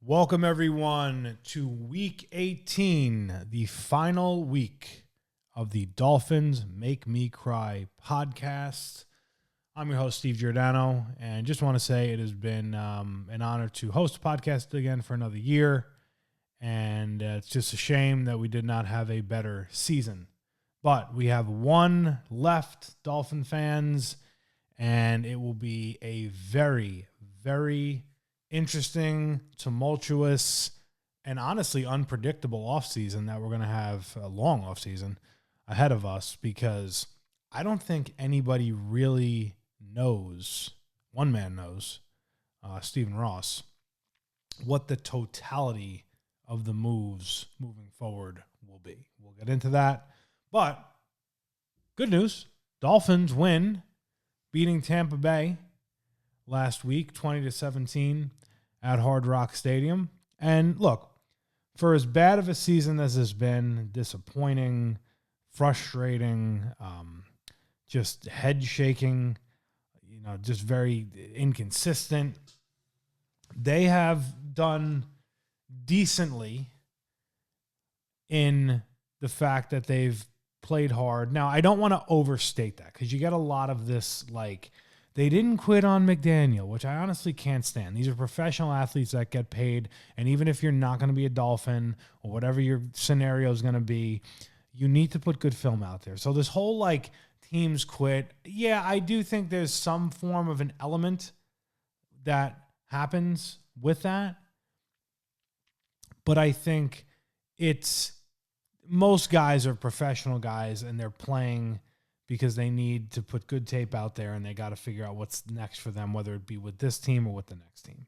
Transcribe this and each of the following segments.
Welcome, everyone, to Week 18, the final week of the Dolphins Make Me Cry podcast. I'm your host, Steve Giordano, and just want to say it has been an honor to host a podcast again for another year, and it's just a shame that we did not have a better season. But we have one left, Dolphin fans, and it will be a very, very interesting, tumultuous, and honestly unpredictable offseason that we're going to have, a long offseason ahead of us, because I don't think anybody really knows, one man knows, Stephen Ross, what the totality of the moves moving forward will be. We'll get into that, but good news, Dolphins win, beating Tampa Bay last week, 20-17 at Hard Rock Stadium. And look, for as bad of a season as has been, disappointing, frustrating, just head shaking, just very inconsistent, they have done decently in the fact that they've played hard. Now, I don't want to overstate that, because you get a lot of this, like, they didn't quit on McDaniel, which I honestly can't stand. These are professional athletes that get paid, and even if you're not going to be a Dolphin or whatever your scenario is going to be, you need to put good film out there. So this whole, like, teams quit, yeah, I do think there's some form of an element that happens with that, but I think most guys are professional guys, and they're playing because they need to put good tape out there, and they got to figure out what's next for them, whether it be with this team or with the next team.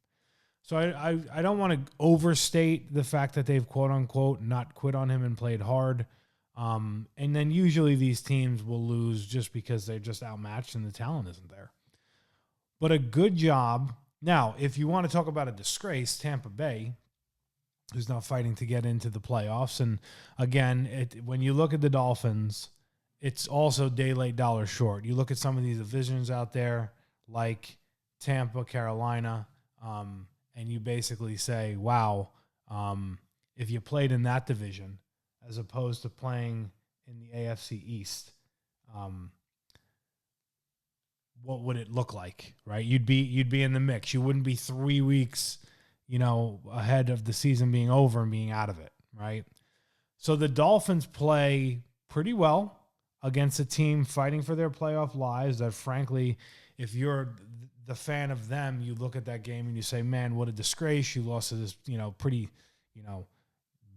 So I don't want to overstate the fact that they've, quote unquote, not quit on him and played hard. And then usually these teams will lose just because they're just outmatched and the talent isn't there. But a good job. Now, if you want to talk about a disgrace, Tampa Bay, who's now fighting to get into the playoffs. And again, when you look at the Dolphins, it's also day late, dollar short. You look at some of these divisions out there, like Tampa, Carolina, and you basically say, wow, if you played in that division as opposed to playing in the AFC East, what would it look like, right? You'd be in the mix. You wouldn't be 3 weeks, ahead of the season being over and being out of it, right? So the Dolphins play pretty well against a team fighting for their playoff lives that, frankly, if you're the fan of them, you look at that game and you say, man, what a disgrace. You lost to this, pretty,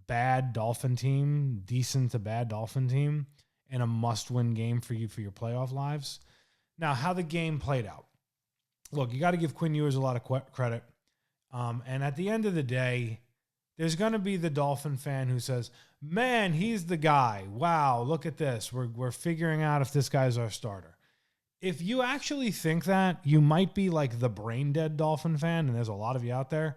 bad Dolphin team, decent to bad Dolphin team, and a must-win game for you for your playoff lives. Now, how the game played out. Look, you got to give Quinn Ewers a lot of credit. And at the end of the day, there's going to be the Dolphin fan who says, man, he's the guy. Wow, look at this. We're figuring out if this guy's our starter. If you actually think that, you might be like the brain-dead Dolphin fan, and there's a lot of you out there.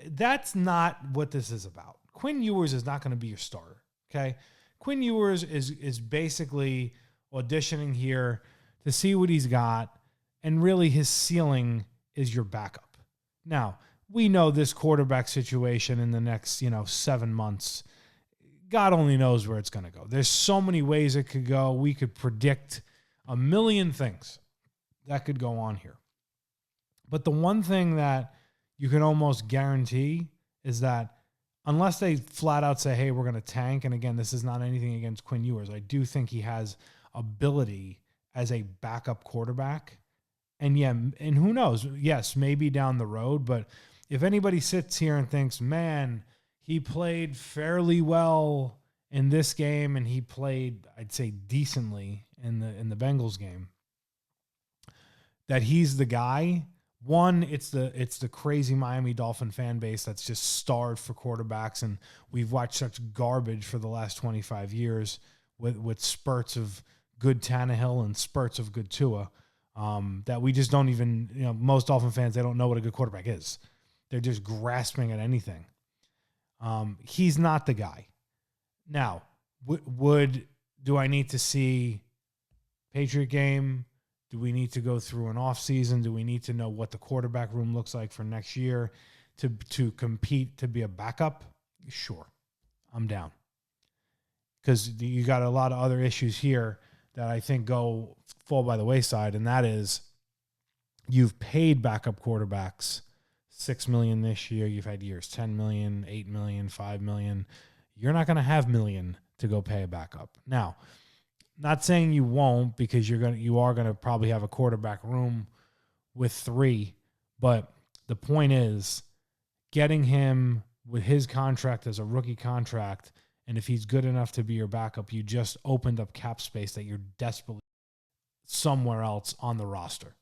That's not what this is about. Quinn Ewers is not going to be your starter, okay? Quinn Ewers is basically auditioning here to see what he's got, and really his ceiling is your backup. Now, we know this quarterback situation in the next, 7 months, God only knows where it's going to go. There's so many ways it could go. We could predict a million things that could go on here. But the one thing that you can almost guarantee is that unless they flat out say, hey, we're going to tank, and again, this is not anything against Quinn Ewers, I do think he has ability as a backup quarterback. And yeah, and who knows? Yes, maybe down the road, but if anybody sits here and thinks, man, he played fairly well in this game and he played, I'd say, decently in the Bengals game, that he's the guy. One, it's the crazy Miami Dolphin fan base that's just starved for quarterbacks, and we've watched such garbage for the last 25 years with spurts of good Tannehill and spurts of good Tua, that we just don't even, most Dolphin fans, they don't know what a good quarterback is. They're just grasping at anything. He's not the guy. Now, do I need to see Patriot game? Do we need to go through an offseason? Do we need to know what the quarterback room looks like for next year? to compete to be a backup, sure, I'm down. Because you got a lot of other issues here that I think fall by the wayside, and that is you've paid backup quarterbacks $6 million this year. You've had years $10 million, $8 million, $5 million. You're not going to have $1 million to go pay a backup. Now, not saying you won't, because you are going to probably have a quarterback room with 3, but the point is getting him with his contract as a rookie contract, and if he's good enough to be your backup, you just opened up cap space that you're desperately somewhere else on the roster.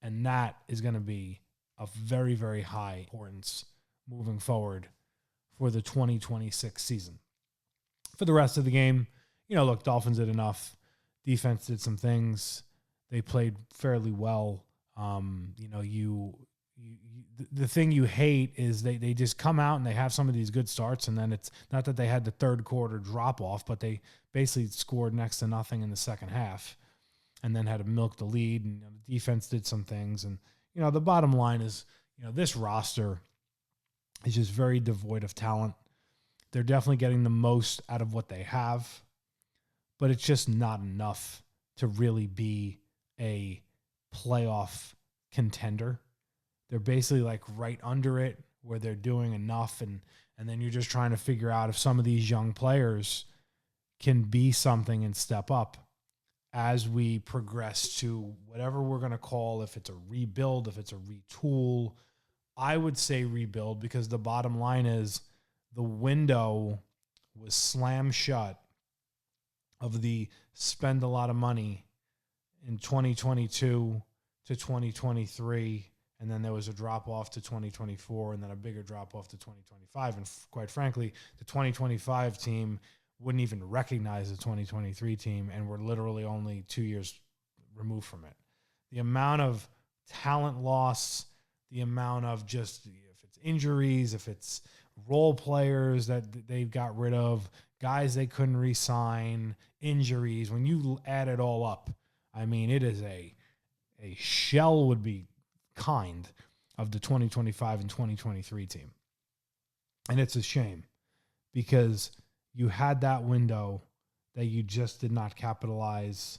And that is going to be of very, very high importance moving forward for the 2026 season. For the rest of the game, look, Dolphins did enough. Defense did some things. They played fairly well. The thing you hate is they just come out and they have some of these good starts, and then it's not that they had the third quarter drop off, but they basically scored next to nothing in the second half and then had to milk the lead, and the defense did some things. And, the bottom line is, this roster is just very devoid of talent. They're definitely getting the most out of what they have, but it's just not enough to really be a playoff contender. They're basically like right under it, where they're doing enough, and then you're just trying to figure out if some of these young players can be something and step up as we progress to whatever we're going to call, if it's a rebuild, if it's a retool. I would say rebuild, because the bottom line is the window was slammed shut of the spend a lot of money in 2022 to 2023, and then there was a drop-off to 2024, and then a bigger drop-off to 2025. And quite frankly, the 2025 team wouldn't even recognize the 2023 team, and we're literally only 2 years removed from it. The amount of talent loss, the amount of just, if it's injuries, if it's role players that they've got rid of, guys they couldn't re-sign, injuries, when you add it all up, I mean, it is a shell would be kind of the 2025 and 2023 team. And it's a shame, because you had that window that you just did not capitalize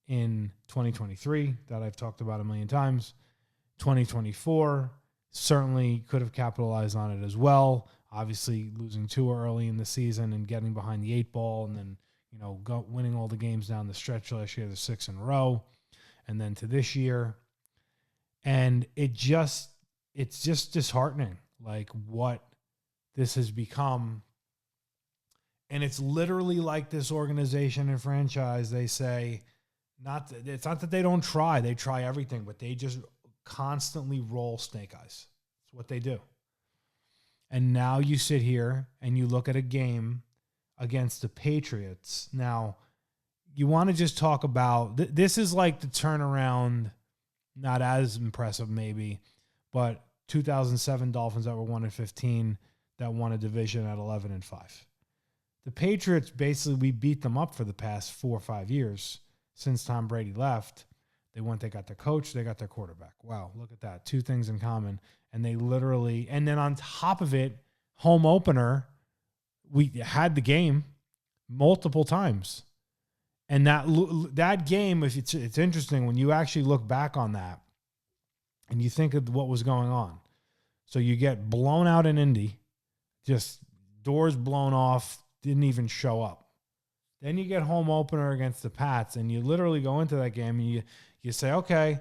in 2023 that I've talked about a million times. 2024 certainly could have capitalized on it as well. Obviously losing too early in the season and getting behind the 8 ball, and then, winning all the games down the stretch last year, the 6 in a row, and then to this year. And it's just disheartening, like what this has become. And it's literally like this organization and franchise, they say, it's not that they don't try. They try everything, but they just constantly roll snake eyes. That's what they do. And now you sit here and you look at a game against the Patriots. Now, you want to just talk about, this is like the turnaround, not as impressive maybe, but 2007 Dolphins that were 1-15, that won a division at 11-5. The Patriots, basically, we beat them up for the past 4 or 5 years since Tom Brady left. They got their coach, they got their quarterback. Wow, look at that. 2 things in common. And they literally, and then on top of it, home opener, we had the game multiple times. And that game, if it's interesting when you actually look back on that and you think of what was going on. So you get blown out in Indy, just doors blown off, didn't even show up. Then you get home opener against the Pats, and you literally go into that game and you say, okay,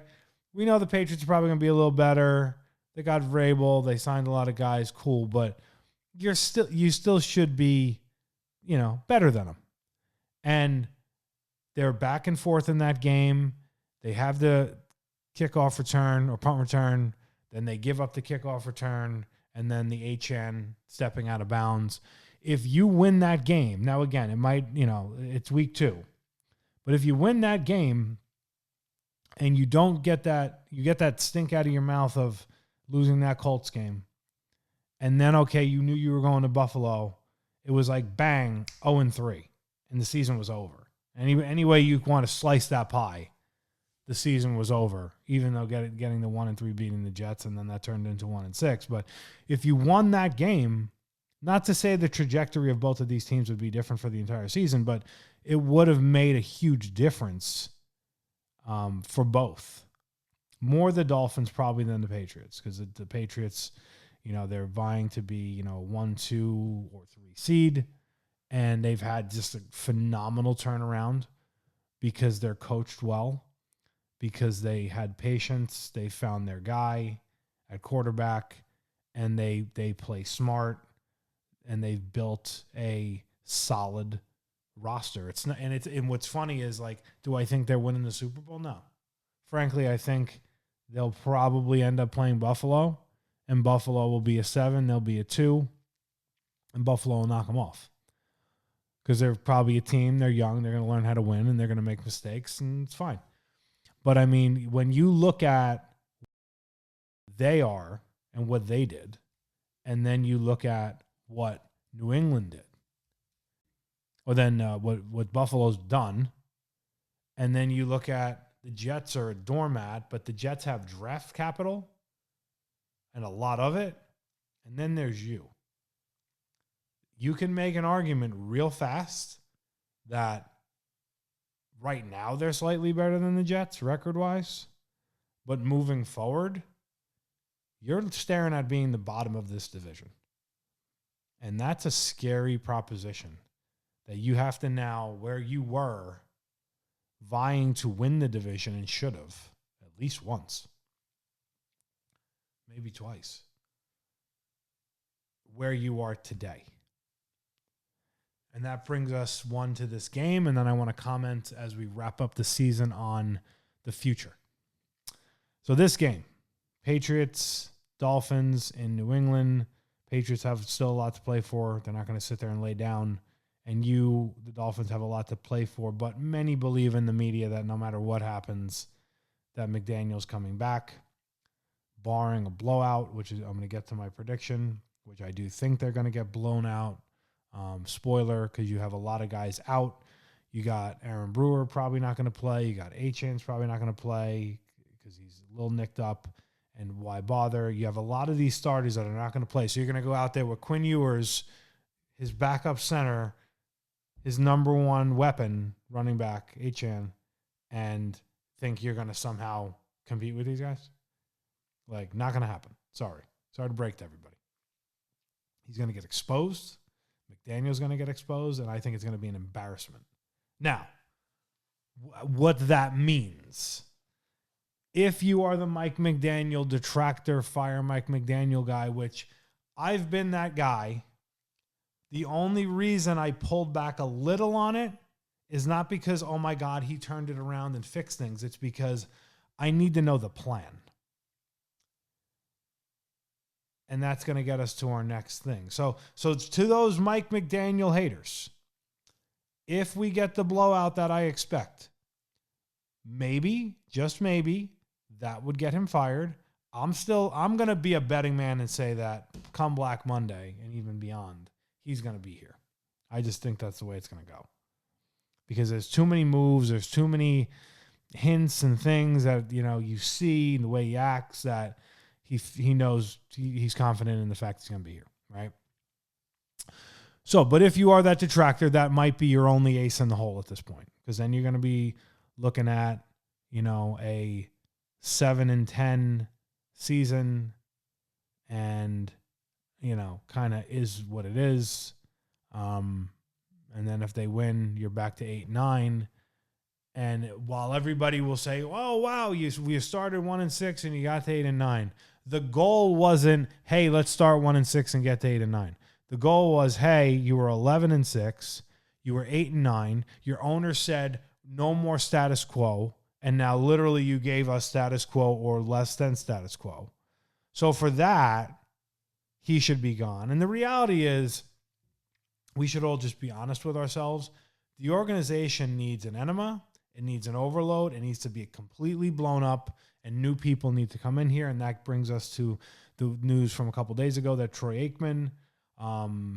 we know the Patriots are probably going to be a little better. They got Vrabel, they signed a lot of guys, cool, but you still should be, better than them. And they're back and forth in that game. They have the kickoff return or punt return, then they give up the kickoff return, and then the HN stepping out of bounds. If you win that game, now again, it might, it's week 2, but if you win that game and you don't get that, you get that stink out of your mouth of losing that Colts game, and then, okay, you knew you were going to Buffalo, it was like bang, 0-3, and the season was over. Any way you want to slice that pie, the season was over, even though getting the 1-3 beating the Jets, and then that turned into 1-6. But if you won that game, not to say the trajectory of both of these teams would be different for the entire season, but it would have made a huge difference for both. More the Dolphins probably than the Patriots, because the Patriots, they're vying to be, 1, 2, or 3 seed, and they've had just a phenomenal turnaround because they're coached well, because they had patience, they found their guy at quarterback, and they play smart, and they've built a solid roster. It's not, and what's funny is, like, do I think they're winning the Super Bowl? No. Frankly, I think they'll probably end up playing Buffalo, and Buffalo will be a 7, they'll be a 2, and Buffalo will knock them off. Because they're probably a team, they're young, they're going to learn how to win, and they're going to make mistakes, and it's fine. But, I mean, when you look at they are and what they did, and then you look at what New England did, or then what Buffalo's done, and then you look at the Jets are a doormat, but the Jets have draft capital and a lot of it, and then there's you. You can make an argument real fast that right now they're slightly better than the Jets record-wise, but moving forward, you're staring at being the bottom of this division. And that's a scary proposition that you have to now, where you were vying to win the division and should have at least once, maybe twice, where you are today. And that brings us to this game, and then I want to comment as we wrap up the season on the future. So this game, Patriots, Dolphins in New England. Patriots have still a lot to play for. They're not going to sit there and lay down. And the Dolphins, have a lot to play for. But many believe in the media that no matter what happens, that McDaniel's coming back, barring a blowout, which is, I'm going to get to my prediction, which I do think they're going to get blown out. Spoiler, because you have a lot of guys out. You got Aaron Brewer probably not going to play. You got Achane's probably not going to play because he's a little nicked up. And why bother? You have a lot of these starters that are not going to play. So you're going to go out there with Quinn Ewers, his backup center, his number one weapon, running back, Achane, and think you're going to somehow compete with these guys? Like, not going to happen. Sorry to break to everybody. He's going to get exposed. McDaniel's going to get exposed, and I think it's going to be an embarrassment. Now, what that means, if you are the Mike McDaniel detractor, fire Mike McDaniel guy, which I've been that guy, the only reason I pulled back a little on it is not because, oh my God, he turned it around and fixed things. It's because I need to know the plan. And that's going to get us to our next thing. So to those Mike McDaniel haters, if we get the blowout that I expect, maybe, just maybe, that would get him fired. I'm going to be a betting man and say that come Black Monday and even beyond, he's going to be here. I just think that's the way it's going to go. Because there's too many moves, there's too many hints and things that, you see in the way he acts that he knows he's confident in the fact he's going to be here, right? So, but if you are that detractor, that might be your only ace in the hole at this point, because then you're going to be looking at, a 7-10 season, and kind of is what it is. And then if they win, you're back to 8-9. And while everybody will say, "Oh wow, we started 1-6 and you got to 8-9," the goal wasn't, "Hey, let's start 1-6 and get to 8-9." The goal was, "Hey, you were 11-6, you were 8-9. Your owner said no more status quo, and now literally you gave us status quo or less than status quo. So for that, he should be gone." And the reality is, we should all just be honest with ourselves. The organization needs an enema. It needs an overload. It needs to be completely blown up, and new people need to come in here. And that brings us to the news from a couple days ago that Troy Aikman,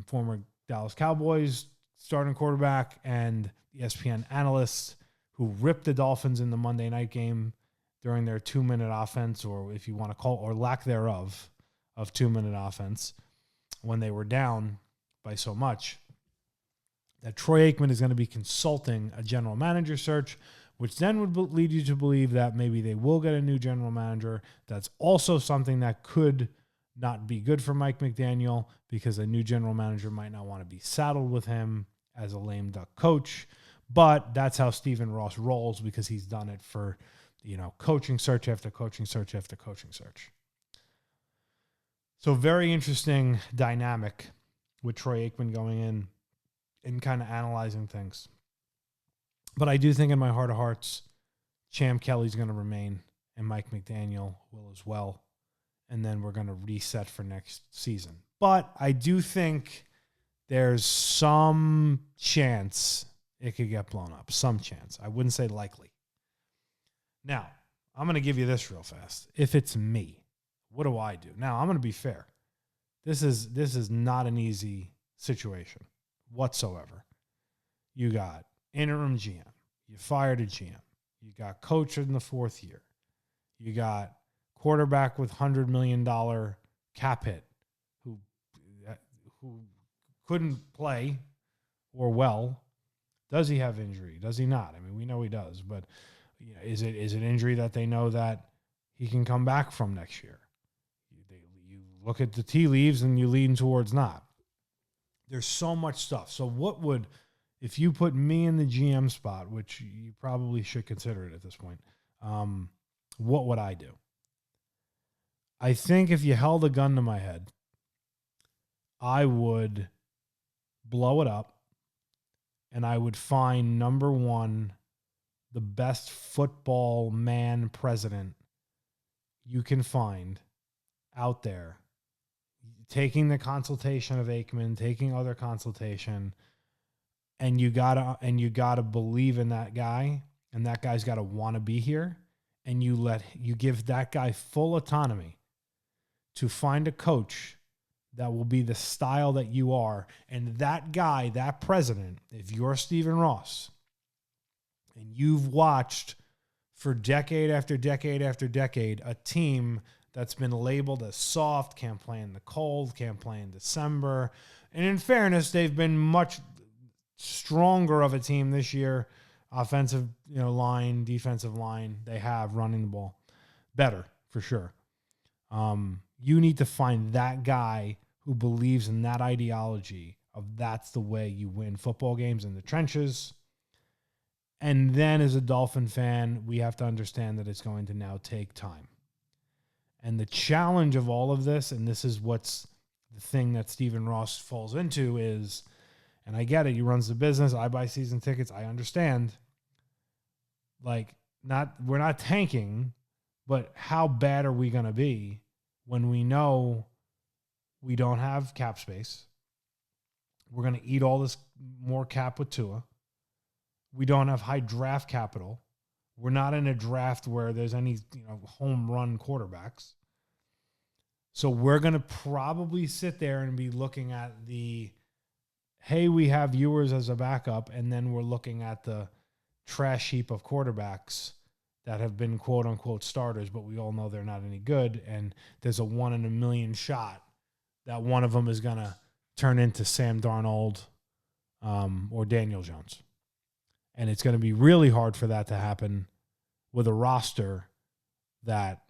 former Dallas Cowboys starting quarterback and ESPN analyst who ripped the Dolphins in the Monday night game, during their 2-minute offense, or if you want to call, or lack thereof, of 2-minute offense when they were down by so much, that Troy Aikman is going to be consulting a general manager search, which then would lead you to believe that maybe they will get a new general manager. That's also something that could not be good for Mike McDaniel, because a new general manager might not want to be saddled with him as a lame duck coach. But that's how Stephen Ross rolls, because he's done it for, coaching search after coaching search after coaching search. So very interesting dynamic with Troy Aikman going in and kind of analyzing things. But I do think in my heart of hearts, Champ Kelly's going to remain and Mike McDaniel will as well. And then we're going to reset for next season. But I do think there's some chance it could get blown up. Some chance. I wouldn't say likely. Now, I'm going to give you this real fast. If it's me, what do I do? Now, I'm going to be fair. This is not an easy situation whatsoever. You got interim GM. You fired a GM. You got coach in the 4th year. You got quarterback with $100 million cap hit who couldn't play or well. Does he have injury? Does he not? I mean, we know he does, but is it injury that they know that he can come back from next year? You look at the tea leaves and you lean towards not. There's so much stuff. So what would, if you put me in the GM spot, which you probably should consider it at this point, what would I do? I think if you held a gun to my head, I would blow it up and I would find, number one, the best football man president you can find out there, taking the consultation of Aikman, taking other consultation, and you gotta believe in that guy, and that guy's got to want to be here, and you give that guy full autonomy to find a coach that will be the style that you are. And that guy, that president, if you're Stephen Ross and you've watched for decade after decade after decade a team that's been labeled as soft, can't play in the cold, can't play in December. And in fairness, they've been much stronger of a team this year. Offensive, line, defensive line, they have running the ball better for sure. You need to find that guy who believes in that ideology of that's the way you win football games in the trenches. And then as a Dolphin fan, we have to understand that it's going to now take time. And the challenge of all of this, and this is what's the thing that Stephen Ross falls into is, and I get it, he runs the business, I buy season tickets, I understand. We're not tanking, but how bad are we going to be when we know we don't have cap space? We're going to eat all this more cap with Tua. We don't have high draft capital. We're not in a draft where there's any, home run quarterbacks. So we're going to probably sit there and be looking at hey, we have Ewers as a backup, and then we're looking at the trash heap of quarterbacks that have been quote unquote starters, but we all know they're not any good. And there's a 1 in a million shot that one of them is going to turn into Sam Darnold or Daniel Jones. And it's going to be really hard for that to happen with a roster that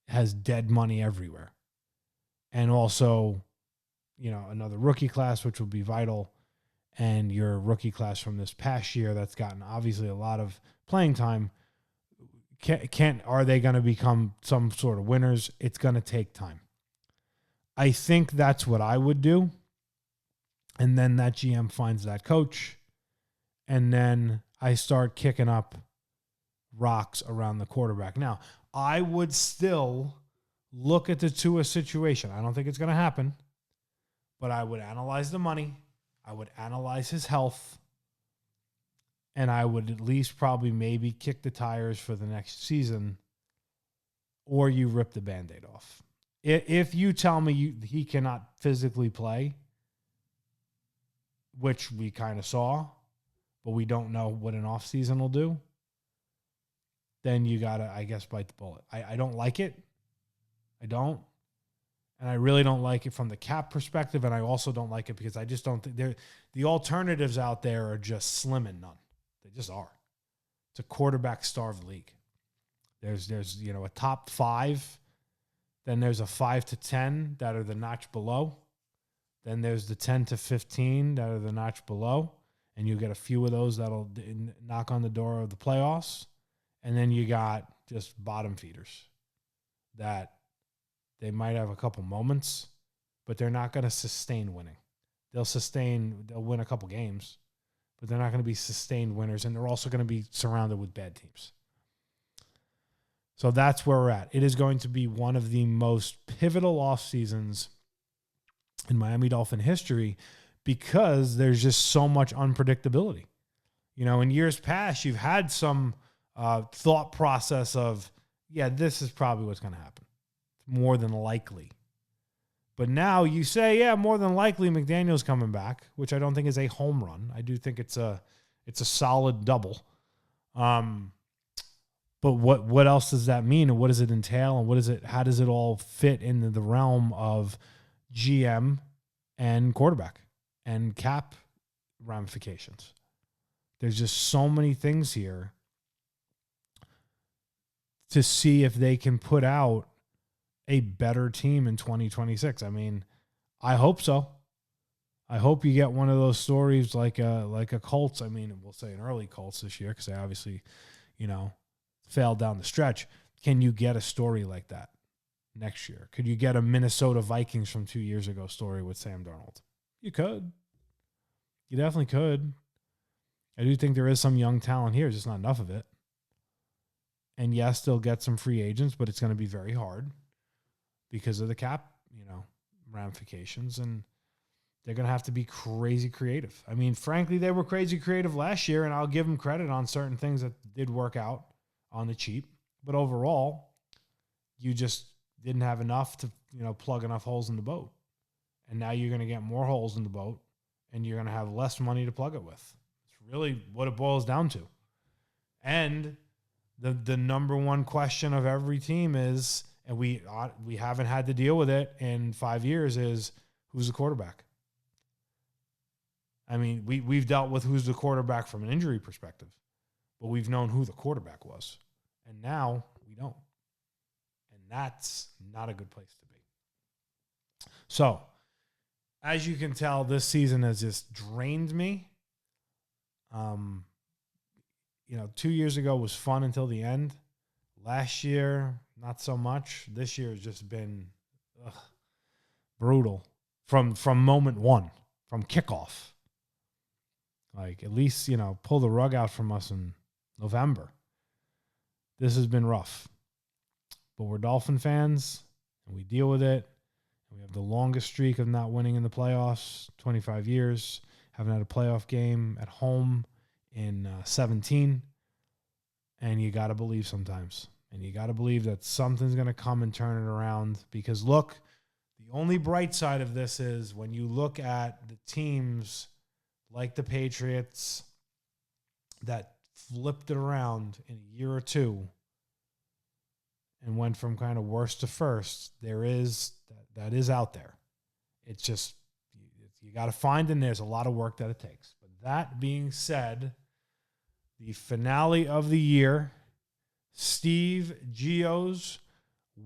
has dead money everywhere. And also, another rookie class, which will be vital. And your rookie class from this past year that's gotten obviously a lot of playing time. Are they going to become some sort of winners? It's going to take time. I think that's what I would do. And then that GM finds that coach. And then I start kicking up rocks around the quarterback. Now, I would still look at the Tua situation. I don't think it's going to happen. But I would analyze the money. I would analyze his health. And I would at least probably maybe kick the tires for the next season. Or you rip the Band-Aid off. If you tell me he cannot physically play, which we kind of saw, but we don't know what an offseason will do, then you got to, I guess, bite the bullet. I don't like it. I don't. And I really don't like it from the cap perspective, and I also don't like it because I just don't think the alternatives out there are just slim and none. They just are. It's a quarterback-starved league. There's a top 5, then there's a 5 to 10 that are the notch below. Then there's the 10 to 15 that are the notch below, and you get a few of those that'll knock on the door of the playoffs. And then you got just bottom feeders that they might have a couple moments, but they're not going to sustain winning. They'll win a couple games, but they're not going to be sustained winners, and they're also going to be surrounded with bad teams. So that's where we're at. It is going to be one of the most pivotal off seasons in Miami Dolphin history because there's just so much unpredictability. In years past, you've had some thought process of, this is probably what's going to happen. More than likely. But now you say, more than likely McDaniel's coming back, which I don't think is a home run. I do think it's a solid double. But what else does that mean, and what does it entail, and how does it all fit into the realm of GM and quarterback and cap ramifications? There's just so many things here to see if they can put out a better team in 2026. I mean, I hope so. I hope you get one of those stories like a Colts. I mean, we'll say an early Colts this year because they obviously, failed down the stretch. Can you get a story like that next year? Could you get a Minnesota Vikings from 2 years ago story with Sam Darnold? You could. You definitely could. I do think there is some young talent here, just not enough of it. And yes, they'll get some free agents, but it's going to be very hard because of the cap, ramifications, and they're going to have to be crazy creative. I mean, frankly, they were crazy creative last year, and I'll give them credit on certain things that did work out on the cheap. But overall, you just didn't have enough to, plug enough holes in the boat. And now you're going to get more holes in the boat, and you're going to have less money to plug it with. It's really what it boils down to. And the number one question of every team is, and we haven't had to deal with it in 5 years, is who's the quarterback? I mean, we've dealt with who's the quarterback from an injury perspective, but we've known who the quarterback was. And now we don't. And that's not a good place to be. So, as you can tell, this season has just drained me. 2 years ago was fun until the end. Last year, not so much. This year has just been brutal from moment one, from kickoff. Like, at least, pull the rug out from us in November. This has been rough. But we're Dolphin fans, and we deal with it. We have the longest streak of not winning in the playoffs, 25 years. Haven't had a playoff game at home in 17. And you got to believe sometimes. And you got to believe that something's going to come and turn it around. Because, look, the only bright side of this is when you look at the teams like the Patriots that flipped it around in a year or two and went from kind of worst to first, there is that is out there. It's just you got to find, and there's a lot of work that it takes. But that being said, the finale of the year, Steve Gio's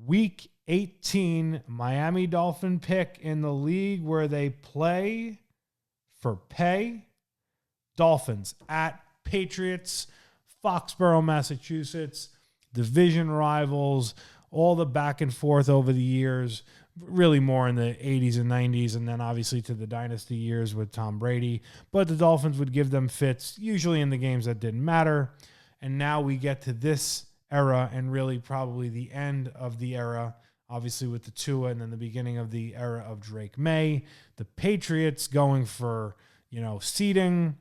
Week 18 Miami Dolphin pick in the league where they play for pay. Dolphins at Patriots, Foxborough, Massachusetts, division rivals, all the back and forth over the years, really more in the 80s and 90s, and then obviously to the dynasty years with Tom Brady. But the Dolphins would give them fits, usually in the games that didn't matter. And now we get to this era, and really probably the end of the era, obviously with the Tua, and then the beginning of the era of Drake May. The Patriots going for, seeding,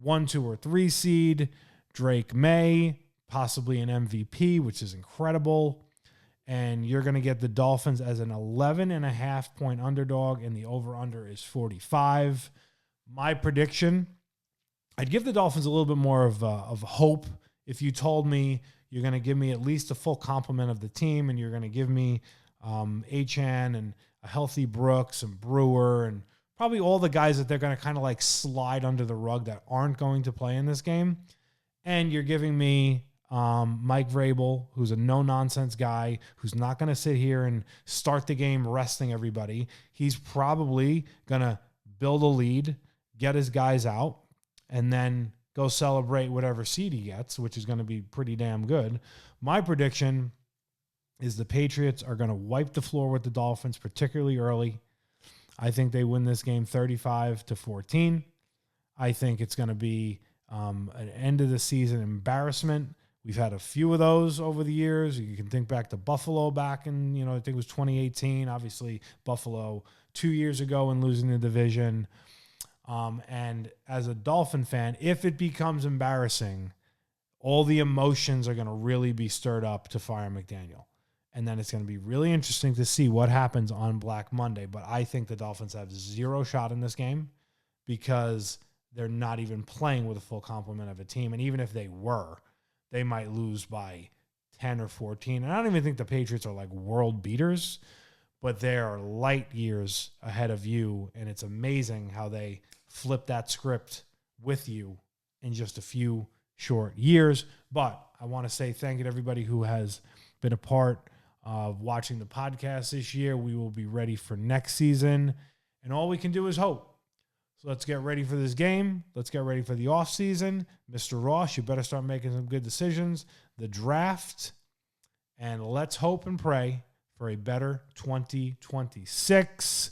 1, 2, or 3 seed. Drake May, possibly an MVP, which is incredible. And you're going to get the Dolphins as an 11.5 point underdog, and the over-under is 45. My prediction, I'd give the Dolphins a little bit more of hope if you told me you're going to give me at least a full complement of the team, and you're going to give me Achane and a healthy Brooks and Brewer and probably all the guys that they're going to kind of like slide under the rug that aren't going to play in this game. And you're giving me Mike Vrabel, who's a no-nonsense guy, who's not going to sit here and start the game resting everybody. He's probably going to build a lead, get his guys out, and then go celebrate whatever seed he gets, which is going to be pretty damn good. My prediction is the Patriots are going to wipe the floor with the Dolphins, particularly early. I think they win this game 35-14. I think it's going to be an end of the season embarrassment. We've had a few of those over the years. You can think back to Buffalo back in, I think it was 2018. Obviously, Buffalo 2 years ago and losing the division. And as a Dolphin fan, if it becomes embarrassing, all the emotions are going to really be stirred up to fire McDaniel. And then it's going to be really interesting to see what happens on Black Monday. But I think the Dolphins have zero shot in this game because they're not even playing with a full complement of a team. And even if they were, they might lose by 10 or 14. And I don't even think the Patriots are like world beaters, but they are light years ahead of you. And it's amazing how they flip that script with you in just a few short years. But I want to say thank you to everybody who has been a part of watching the podcast this year. We will be ready for next season, and all we can do is hope. So let's get ready for this game. Let's get ready for the offseason. Mr. Ross, you better start making some good decisions. The draft, and let's hope and pray for a better 2026.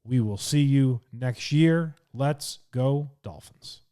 We will see you next year. Let's go Dolphins.